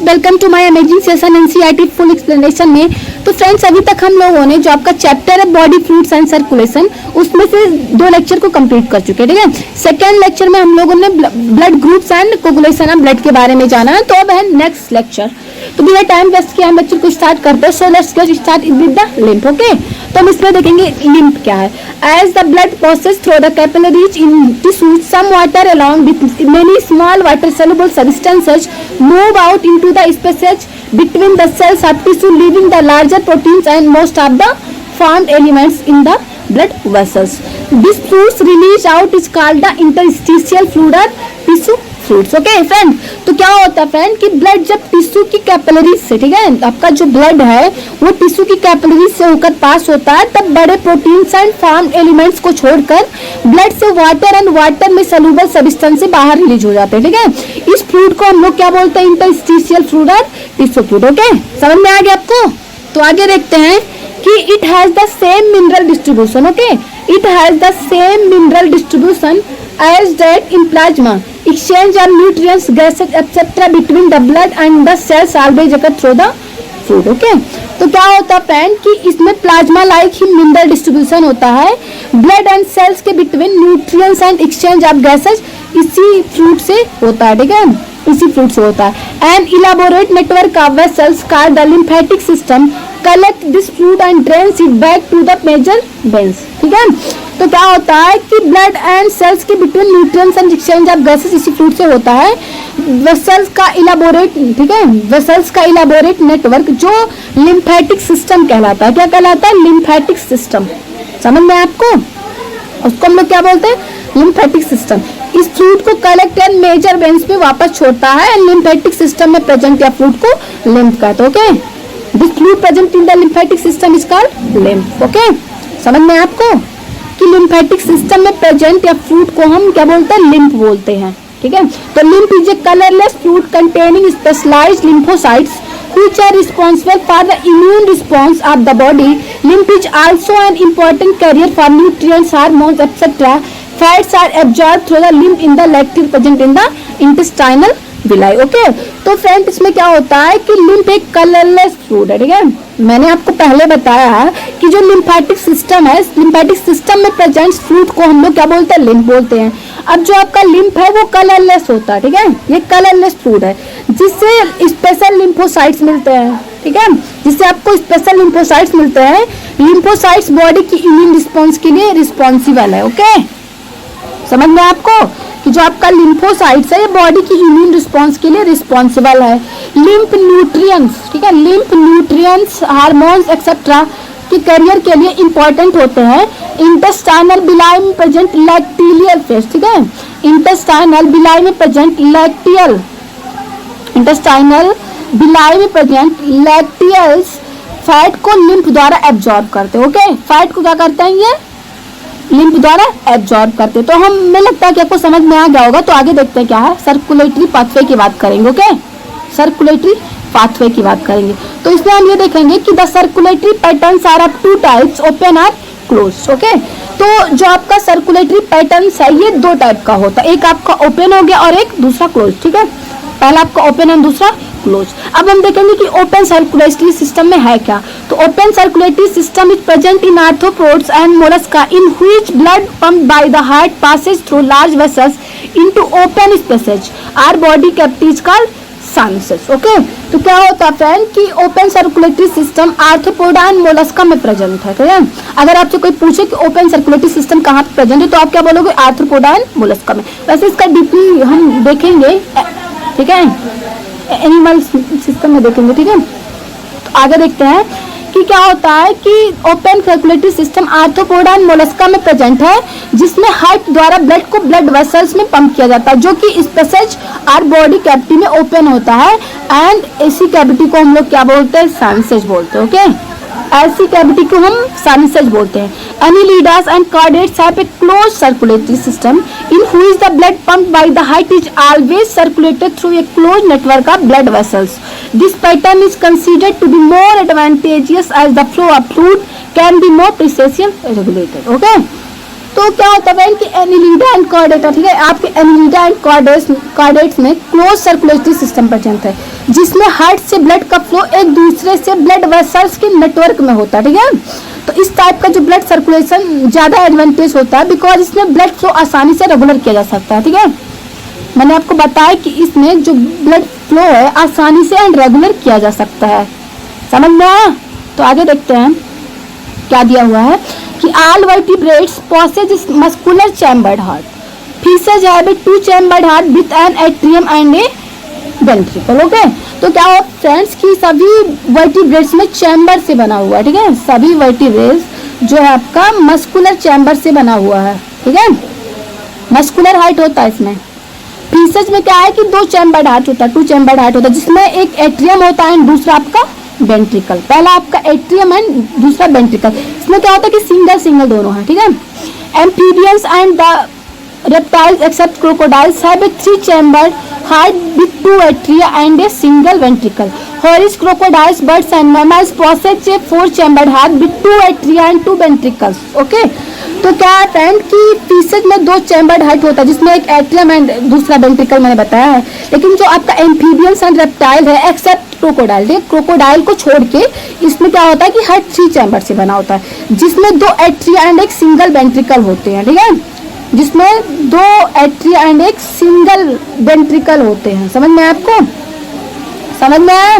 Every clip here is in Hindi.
Welcome to my amazing session NCERT full explanation में। तो फ्रेंड्स, अभी तक हम लोगों ने जो आपका चैप्टर है बॉडी फ्लूइड्स एंड सर्कुलेशन, उसमें से 2 लेक्चर को कंप्लीट कर चुके हैं, ठीक है। सेकंड लेक्चर में हम लोगों ने blood groups and coagulation of blood के बारे में जाना है। तो अब है नेक्स्ट लेक्चर। तो बिना टाइम वेस्ट किए हम लेक्चर को स्टार्ट करते हैं। So let's get start with the lymph. Okay, तो हम इसमें देखेंगे लिम्फ क्या है। As the blood passes through the capillaries in tissues, some water along with many small water soluble substances move out into the spaces between the cells of tissue, leaving the larger proteins and most of the formed elements in the blood vessels. This fluids released out is called the interstitial fluid or tissue fluids. Okay friend, तो क्या होता है फ्रेंड कि ब्लड जब टिश्यू की कैपिलरीज से, ठीक है, आपका जो ब्लड है वो टिश्यू की कैपिलरीज से होकर पास होता है, तब बड़े प्रोटीन्स एंड फॉर्म्ड एलिमेंट्स को छोड़कर ब्लड से वाटर एंड वाटर में सॉल्युबल सब्सटेंस से बाहर रिलीज हो जाते हैं, ठीक है। इस फ्लूइड को हम लोग क्या बोलते हैं? इंटरस्टिशियल फ्लूइड और टिश्यू फ्लूइड। ओके, समझ में आ गया आपको? तो आगे देखते हैं कि it has the same mineral distribution. Okay, it has the same mineral distribution as that in plasma. Exchange of nutrients, gases, etc. between the blood and the cells always occur through the fluid. Okay, तो क्या होता है फ्रेंड कि इसमें plasma like he mineral distribution होता है। ब्लड एंड सेल्स के between nutrients and exchange of gases इसी फ्लूइड से होता है, ठीक है, इसी फ्लूइड से होता है। And elaborate network of vessels called the lymphatic system collect this fluid and drains it back to the major veins, ठीक है। तो क्या होता है कि ब्लड एंड सेल्स के between nutrients and exchange of gases इसी फ्लूइड से होता है। वेसल्स का इलाबोरेट, ठीक है, वेसल्स का इलाबोरेट नेटवर्क जो लिम्फेटिक सिस्टम कहलाता है। क्या कहलाता है? Lymphatic system. समझ में आपको? उसको हम लोग क्या बोलते हैं? Lymphatic system. इस फ्लूइड को कलेक्ट एंड मेजर वेन्स में वापस छोड़ता है एंड लिम्फेटिक सिस्टम में प्रेजेंट या फ्लूइड को लिम्फ कहते हैं। Okay, this fluid present in the lymphatic system is called lymph. Okay, समझ में आपको कि लिम्फेटिक सिस्टम में प्रेजेंट या फ्लूइड को हम क्या बोलते हैं? लिम्फ बोलते हैं, ठीक है। तो lymph is a colourless fluid containing specialised lymphocytes which are responsible for the immune response of the body. Lymph is also an important carrier for nutrients, hormones, etc. Fats are absorbed through the lymph in the lacteal present in the intestinal villi. Okay, तो फ्रेंड इसमें क्या होता है कि लिम्फ एक कलरलेस फ्लूइड है, ठीक है। मैंने आपको पहले बताया है कि जो लिम्फेटिक सिस्टम है, लिम्फेटिक सिस्टम में प्रेजेंट फ्लूइड को हम लोग क्या बोलते हैं? लिम्फ बोलते हैं। अब जो आपका लिम्फ है वो कलरलेस होता है, ठीक है, ये कलरलेस फ्लूइड है जिससे स्पेशल लिम्फोसाइट्स मिलते हैं, ठीक है, जिससे आपको स्पेशल लिम्फोसाइट्स मिलते हैं। लिम्फोसाइट्स बॉडी की इम्यून रिस्पॉन्स के लिए रिस्पॉन्सिबल है। ओके, समझ में आपको कि जो आपका लिम्फोसाइट्स है ये बॉडी की इम्यून रिस्पॉन्स के लिए रिस्पॉन्सिबल है। लिम्फ न्यूट्रिएंट्स, ठीक है, लिम्फ न्यूट्रिएंट्स, हार्मोन्स एक्सेट्रा के कैरियर के लिए इंपॉर्टेंट होते हैं। इंटेस्टाइनल बिलाई में प्रेजेंट लैक्टियल फेस, ठीक है, इंटेस्टाइनल बिलाई में प्रेजेंट लैक्टियल, इंटेस्टाइनल बिलाई में प्रेजेंट लैक्टियल्स फैट को लिम्फ द्वारा एब्जॉर्ब करते हैं। ओके, फैट को क्या करते हैं? ये लिम्फ द्वारा एब्जॉर्ब करते। तो हमें लगता है कि आपको समझ में आ गया होगा। तो आगे देखते हैं क्या है। सर्कुलेटरी पाथवे की बात करेंगे। ओके, सर्कुलेटरी पाथवे की बात करेंगे। तो इसमें हम ये देखेंगे कि the circulatory patterns are of 2 types, open और क्लोज। ओके, तो जो आपका सर्कुलेटरी पैटर्न्स है ये 2 टाइप का होता है, एक आपका ओपन हो गया और एक दूसरा क्लोज, ठीक है। पहला आपका ओपन और दूसरा क्लोज। अब हम देखेंगे कि ओपन सर्कुलेटरी सिस्टम में है क्या। तो open circulatory system is present in arthropods and Mollusca in which blood pumped by the heart passes through large vessels into open spaces. Our body cavity is called sinuses. Okay, तो क्या होता है फ्रेंड कि open circulatory system arthropoda and Mollusca में प्रेजेंट है, ठीक है। अगर आपसे कोई पूछे कि ओपन सर्कुलेटरी सिस्टम कहाँ पे प्रेजेंट है तो आप क्या बोलोगे? आर्थ्रोपोडा एंड मोलस्का में। वैसे इसका डीपली हम देखेंगे, ठीक है, एनिमल सिस्टम में देखेंगे, ठीक है। तो आगे देखते हैं कि क्या होता है कि open circulatory system arthropoda and Mollusca में प्रेजेंट है, जिसमें हार्ट द्वारा ब्लड को ब्लड वेसल्स में पंप किया जाता है, जो कि स्पेसेज आर बॉडी कैविटी में ओपन होता है। एंड ऐसी कैविटी को हम लोग क्या बोलते हैं? साइनसेज बोलते हैं। ओके, ऐसी कैविटी को हम साइनसेज बोलते हैं। Annelidas and chordates have a closed circulatory system in which the blood pumped by the heart is always circulated through a closed network of blood vessels. This pattern is considered to be more advantageous as the flow of fluid can be more precisely regulated. Okay? तो क्या होता है कि एनिलिडा एंड कॉर्डेटा, ठीक है, आपके एनिलिडा एंड कॉर्डेट्स में क्लोज सर्कुलेटरी सिस्टम प्रेजेंट है, जिसमें हार्ट से ब्लड का फ्लो एक दूसरे से ब्लड वेसल्स के नेटवर्क में होता है, ठीक है। तो इस टाइप का जो ब्लड सर्कुलेशन ज्यादा एडवांटेज होता है, बिकॉज इसमें ब्लड फ्लो आसानी से रेगुलर किया जा सकता है, ठीक है। मैंने आपको बताया कि इसमें जो ब्लड फ्लो है आसानी से एंड रेगुलर किया जा सकता है, समझ में आया। तो आगे देखते हैं क्या दिया हुआ है कि all vertebrates possess muscular chambered heart, fishes have a two chambered heart with an atrium and a ventricle, okay. तो क्या हो फ्रेंड्स कि सभी वर्टिब्रेट्स में चैम्बर से बना हुआ है, ठीक है, सभी वर्टिब्रेट्स जो है आपका मस्कुलर चैम्बर से बना हुआ है, ठीक है, मस्कुलर हार्ट होता है इसमें। फिशेज में क्या है कि दो चैम्बर्ड हार्ट होता है, टू चैम्बर्ड हार्ट होता है, जिसमें एक एट्रियम होता है एंड दूसरा आपका वेंट्रिकल, पहला आपका एट्रियम एंड दूसरा वेंट्रिकल। इसमें क्या होता है कि सिंगल सिंगल दोनों है, ठीक है। Amphibians and the reptiles except crocodiles have a three chambered heart with two atria and a single ventricle, whereas crocodiles, birds and mammals possess a four chambered heart with two atria and two ventricles, okay। तो क्या है फ्रेंड कि फिशेज में दो चैम्बर्ड हार्ट होता है, जिसमें एक एट्रियम एंड दूसरा वेंट्रिकल मैंने बताया है। लेकिन जो आपका एम्फीबियंस एंड रेप्टाइल है एक्सेप्ट क्रोकोडाइल, क्रोकोडाइल को छोड़ के इसमें क्या होता है कि हार्ट थ्री चैम्बर से बना होता है, जिसमें दो एट्रिया एंड एक सिंगल वेंट्रिकल होते हैं, ठीक है, जिसमें दो एट्रिया एंड एक सिंगल वेंट्रिकल होते हैं। समझ में आपको, समझ में आया।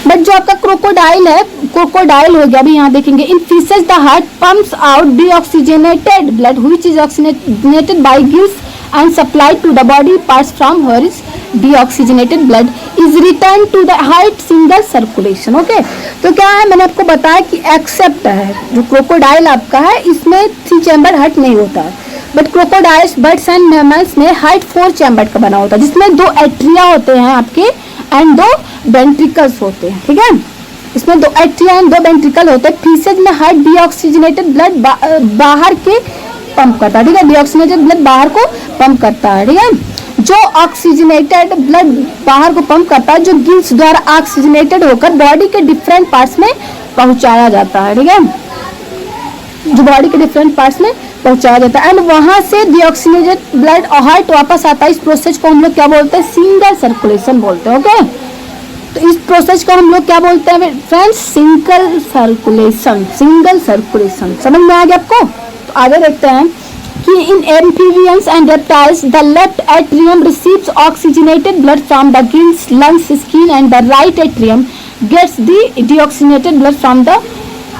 बट जो आपका क्रोकोडाइल है, क्रोकोडाइल हो गया, अभी यहाँ देखेंगे, in fishes the heart pumps out deoxygenated blood which is oxygenated by gills and supplied to the body parts from where is deoxygenated blood is return to the heart single circulation, okay. तो क्या है मैंने आपको बताया कि एक्सेप्ट है जो क्रोकोडाइल आपका है, इसमें थ्री चैम्बर हार्ट नहीं होता है, but crocodiles, birds and mammals में हार्ट फोर चैम्बर का बना होता है, जिसमें दो एट्रिया होते हैं आपके एंड दो वेंट्रिकल्स होते हैं, ठीक है, इसमें दो एट्रिया एंड दो वेंट्रिकल होते हैं। फिशेज में हार्ट डीऑक्सीजनेटेड ब्लड बाहर के पंप करता है, ठीक है, डीऑक्सीजनेटेड ब्लड बाहर को पंप करता है, ठीक है। जो ऑक्सीजनेटेड ब्लड बाहर को पंप करता है, जो गिल्स द्वारा ऑक्सीजनेटेड होकर बॉडी के डिफरेंट पार्ट्स में पहुंचाया जाता है, ठीक है, जो बॉडी के डिफरेंट पार्ट्स में पहुंचाया जाता है एंड वहां से डीऑक्सीजनेटेड ब्लड हार्ट वापस आता है। इस प्रोसेस को हम लोग क्या बोलते हैं, सिंगल सर्कुलेशन बोलते हैं, ओके। तो इस प्रोसेस को हम लोग क्या बोलते हैं friends, single circulation, single circulation. समझ में आ गया आपको। तो आगे देखते हैं कि in amphibians and reptiles the left atrium receives oxygenated blood from the gills, lungs, skin and the right atrium gets the deoxygenated blood from the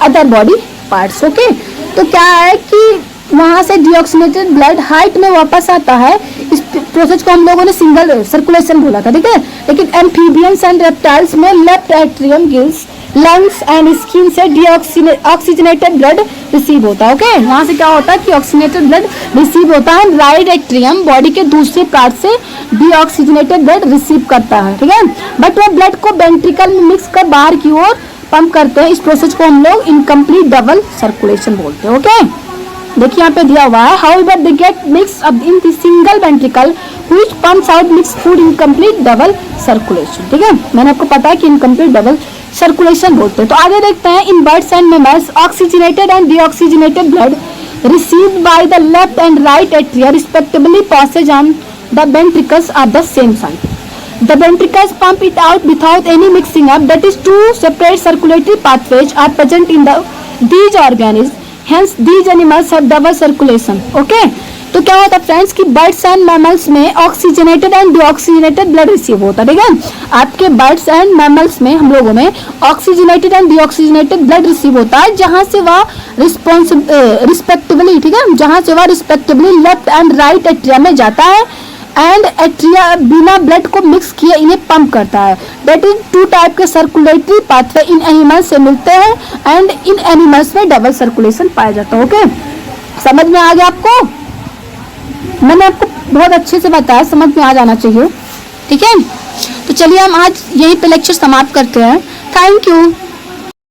other body parts, okay. तो क्या है कि वहां से डीऑक्सीजनेटेड ब्लड हार्ट में वापस आता है। इस प्रोसेस को हम लोगों ने सिंगल सर्कुलेशन बोला था, ठीक है। लेकिन एम्फीबियंस एंड रेप्टाइल्स में left atrium, gills, lungs and skin से ऑक्सीजनेटेड ब्लड रिसीव होता है, ओके। वहां से क्या होता है कि ऑक्सीजनेटेड ब्लड रिसीव होता है, राइट एट्रियम बॉडी के दूसरे पार्ट से डीऑक्सीजनेटेड ब्लड रिसीव करता है, ठीक है। बट वो ब्लड को वेंट्रिकल में मिक्स कर बाहर की ओर पंप करते हैं। इस प्रोसेस को हम लोग इनकम्प्लीट डबल सर्कुलेशन बोलते हैं, ओके। देखिए यहाँ पे दिया हुआ है, however they get mixed up in the single ventricle which pumps out mixed food in complete double circulation, ठीक है। मैंने आपको पता है कि इनकम्प्लीट डबल सर्कुलेशन बोलते हैं। तो आगे देखते हैं, in birds and mammals oxygenated and deoxygenated blood received by the left and right atria respectively passes on the ventricles are the same size. The ventricles pump it out without any mixing up, that is two separate circulatory pathways are present in these organisms, hence these animals have double circulation, okay। तो क्या होता है फ्रेंड्स कि बर्ड्स एंड मैमल्स में oxygenated and deoxygenated blood receive होता है, ठीक है। आपके बर्ड्स एंड मैमल्स में हम लोगों में oxygenated and deoxygenated blood receive होता है, जहां से वह रिस्पेक्टिवली, ठीक है, जहां से वह respectively left and right atria में जाता है एंड एट्रिया बिना ब्लड को मिक्स किए इन्हें पंप करता है। दैट इज टू टाइप के सर्कुलेटरी पाथवे इन एनिमल्स से मिलते हैं एंड इन एनिमल्स में डबल सर्कुलेशन पाया जाता है, ओके। समझ में आ गया आपको, मैंने आपको बहुत अच्छे से बताया, समझ में आ जाना चाहिए, ठीक है। तो चलिए हम आज यहीं पे लेक्चर समाप्त करते हैं। Thank you.